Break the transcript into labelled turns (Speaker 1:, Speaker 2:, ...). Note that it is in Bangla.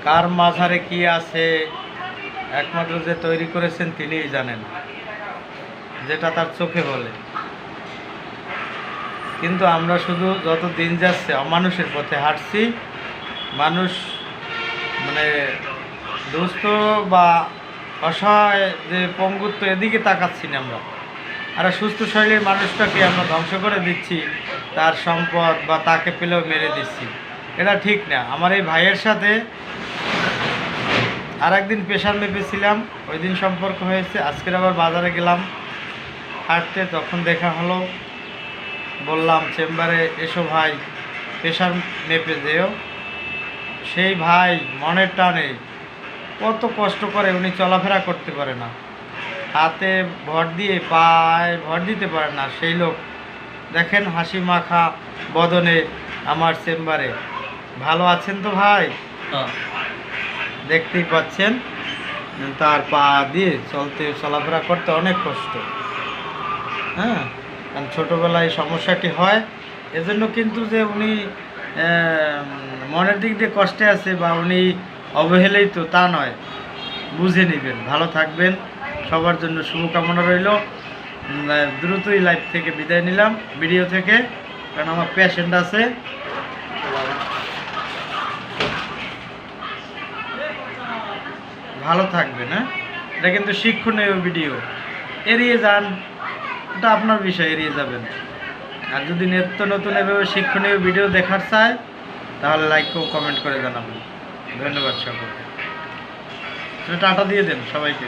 Speaker 1: কার মাঝারে কি আছে একমাত্র যে তৈরি করেছেন তিনিই জানেন, যেটা তার চোখে বলে। কিন্তু আমরা শুধু যত দিন যাচ্ছে অমানুষের পথে হাঁটছি। মানুষ মানে দুস্থ বা অসহায় যে পঙ্গুত্ব, এদিকে তাকাচ্ছি না আমরা। আর সুস্থ শরীরের মানুষটাকে আমরা ধ্বংস করে দিচ্ছি, তার সম্পদ বা তাকে পেলেও মেরে দিচ্ছি। এটা ঠিক না। আমার এই ভাইয়ের সাথে আর একদিন প্রেশার মেপেছিলাম, ওই দিন সম্পর্ক হয়েছে। আজকের আবার বাজারে গেলাম হাঁটতে, তখন দেখা হলো। বললাম চেম্বারে এসো ভাই, প্রেশার মেপে যেও। সেই ভাই মনের টানে কত কষ্ট করে, উনি চলাফেরা করতে পারে না, হাতে ভর দিয়ে পায়ে ভর দিতে পারে না। সেই লোক দেখেন হাসি মাখা বদনে আমার চেম্বারে। ভালো আছেন তো ভাই? দেখতেই পাচ্ছেন তার পা দিয়ে চলাফেরা করতে অনেক কষ্ট। হ্যাঁ, কারণ ছোটোবেলায় সমস্যাটি হয়। এজন্য কিন্তু যে উনি মনের দিক দিয়ে কষ্টে আছে বা উনি অবহেলিত তা নয়, বুঝে নেবেন। ভালো থাকবেন, সবার জন্য শুভকামনা রইল। দ্রুতই লাইভ থেকে বিদায় নিলাম, ভিডিও থেকে, কারণ আমার পেশেন্ট আছে। ভালো থাকবেন। হ্যাঁ, এটা কিন্তু শিক্ষণীয় ভিডিও, এড়িয়ে যান, এটা আপনার বিষয়, এড়িয়ে যাবেন। আর যদি নিত্য নতুন এভাবে শিক্ষণীয় ভিডিও দেখার চায় তাহলে লাইক ও কমেন্ট করে জানাবেন। ধন্যবাদ সকলকে। টাটা দিয়ে দেন সবাইকে।